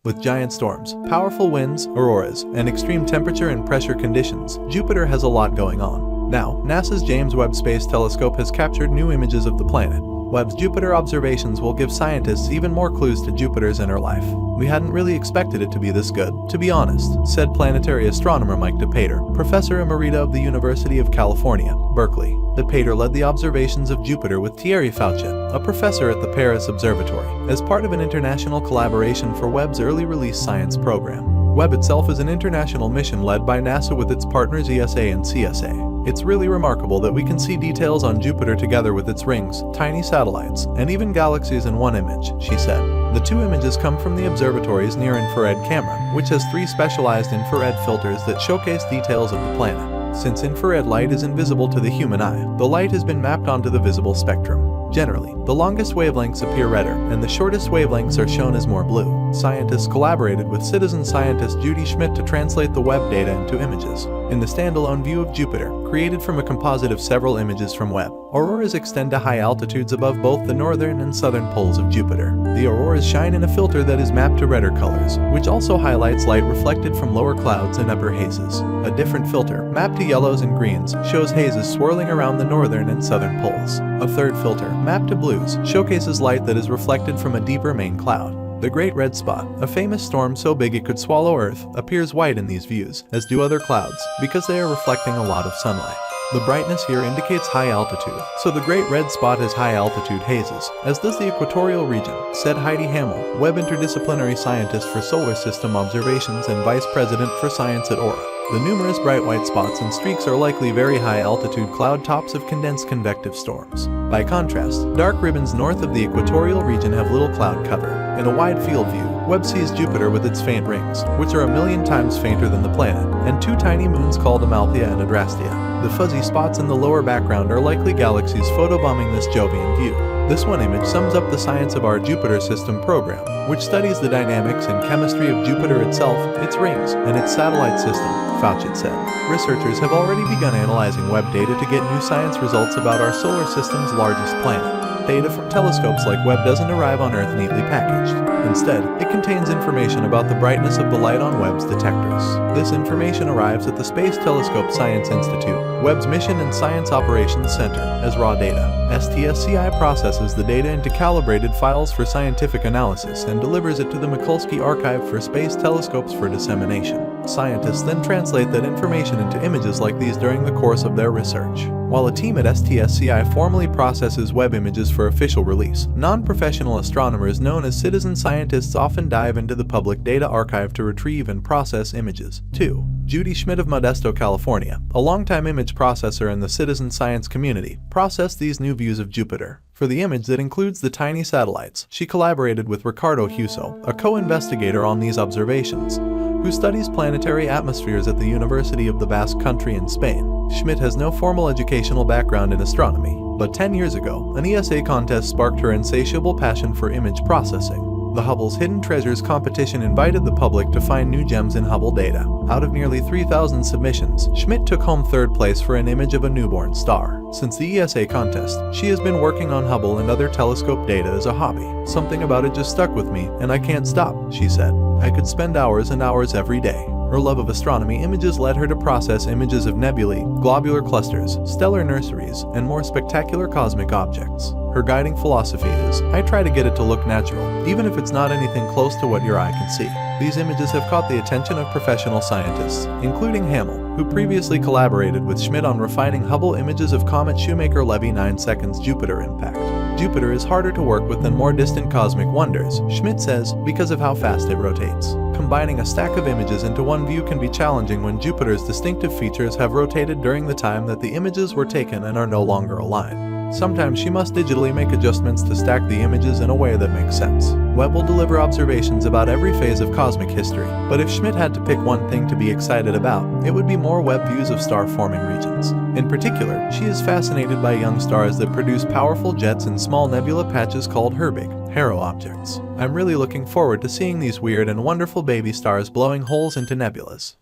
With giant storms, powerful winds, auroras, and extreme temperature and pressure conditions, Jupiter has a lot going on. Now, NASA's James Webb Space Telescope has captured new images of the planet. Webb's Jupiter observations will give scientists even more clues to Jupiter's inner life. We hadn't really expected it to be this good, to be honest, said planetary astronomer Mike DePater, professor emerita of the University of California, Berkeley. DePater led the observations of Jupiter with Thierry Fauchet, a professor at the Paris Observatory, as part of an international collaboration for Webb's early release science program. Webb itself is an international mission led by NASA with its partners ESA and CSA. It's really remarkable that we can see details on Jupiter together with its rings, tiny satellites, and even galaxies in one image, she said. The two images come from the observatory's near-infrared camera, which has 3 specialized infrared filters that showcase details of the planet. Since infrared light is invisible to the human eye, the light has been mapped onto the visible spectrum. Generally, the longest wavelengths appear redder, and the shortest wavelengths are shown as more blue. Scientists collaborated with citizen scientist Judy Schmidt to translate the Webb data into images. In the standalone view of Jupiter, created from a composite of several images from Webb, auroras extend to high altitudes above both the northern and southern poles of Jupiter. The auroras shine in a filter that is mapped to redder colors, which also highlights light reflected from lower clouds and upper hazes. A different filter, mapped to yellows and greens, shows hazes swirling around the northern and southern poles. A third filter, mapped to blues, showcases light that is reflected from a deeper main cloud. The Great Red Spot, a famous storm so big it could swallow Earth, appears white in these views, as do other clouds, because they are reflecting a lot of sunlight. The brightness here indicates high altitude, so the Great Red Spot has high altitude hazes, as does the equatorial region, said Heidi Hamill, Webb interdisciplinary scientist for solar system observations and vice president for science at Aurora. The numerous bright white spots and streaks are likely very high altitude cloud tops of condensed convective storms. By contrast, dark ribbons north of the equatorial region have little cloud cover. In a wide field view, Webb sees Jupiter with its faint rings, which are 1,000,000 times fainter than the planet, and 2 tiny moons called Amalthea and Adrastea. The fuzzy spots in the lower background are likely galaxies photobombing this Jovian view. This one image sums up the science of our Jupiter system program, which studies the dynamics and chemistry of Jupiter itself, its rings, and its satellite system, Fauchet said. Researchers have already begun analyzing Webb data to get new science results about our solar system's largest planet. Data from telescopes like Webb doesn't arrive on Earth neatly packaged. Instead, it contains information about the brightness of the light on Webb's detectors. This information arrives at the Space Telescope Science Institute, Webb's Mission and Science Operations Center, as raw data. STSCI processes the data into calibrated files for scientific analysis and delivers it to the Mikulski Archive for Space Telescopes for dissemination. Scientists then translate that information into images like these during the course of their research. While a team at STSCI formally processes Webb images for official release, non-professional astronomers known as citizen scientists often dive into the public data archive to retrieve and process images. 2. Judy Schmidt of Modesto, California, a longtime image processor in the citizen science community, processed these new views of Jupiter. For the image that includes the tiny satellites, she collaborated with Ricardo Huso, a co-investigator on these observations, who studies planetary atmospheres at the University of the Basque Country in Spain. Schmidt has no formal educational background in astronomy, but 10 years ago, an ESA contest sparked her insatiable passion for image processing. The Hubble's Hidden Treasures competition invited the public to find new gems in Hubble data. Out of nearly 3,000 submissions, Schmidt took home 3rd place for an image of a newborn star. Since the ESA contest, she has been working on Hubble and other telescope data as a hobby. Something about it just stuck with me, and I can't stop, she said. I could spend hours and hours every day. Her love of astronomy images led her to process images of nebulae, globular clusters, stellar nurseries, and more spectacular cosmic objects. Her guiding philosophy is, I try to get it to look natural, even if it's not anything close to what your eye can see. These images have caught the attention of professional scientists, including Hamill, who previously collaborated with Schmidt on refining Hubble images of comet Shoemaker-Levy 9 seconds Jupiter impact. Jupiter is harder to work with than more distant cosmic wonders, Schmidt says, because of how fast it rotates. Combining a stack of images into one view can be challenging when Jupiter's distinctive features have rotated during the time that the images were taken and are no longer aligned. Sometimes she must digitally make adjustments to stack the images in a way that makes sense. Webb will deliver observations about every phase of cosmic history, but if Schmidt had to pick one thing to be excited about, it would be more Webb views of star-forming regions. In particular, she is fascinated by young stars that produce powerful jets in small nebula patches called Herbig, Haro objects. I'm really looking forward to seeing these weird and wonderful baby stars blowing holes into nebulas.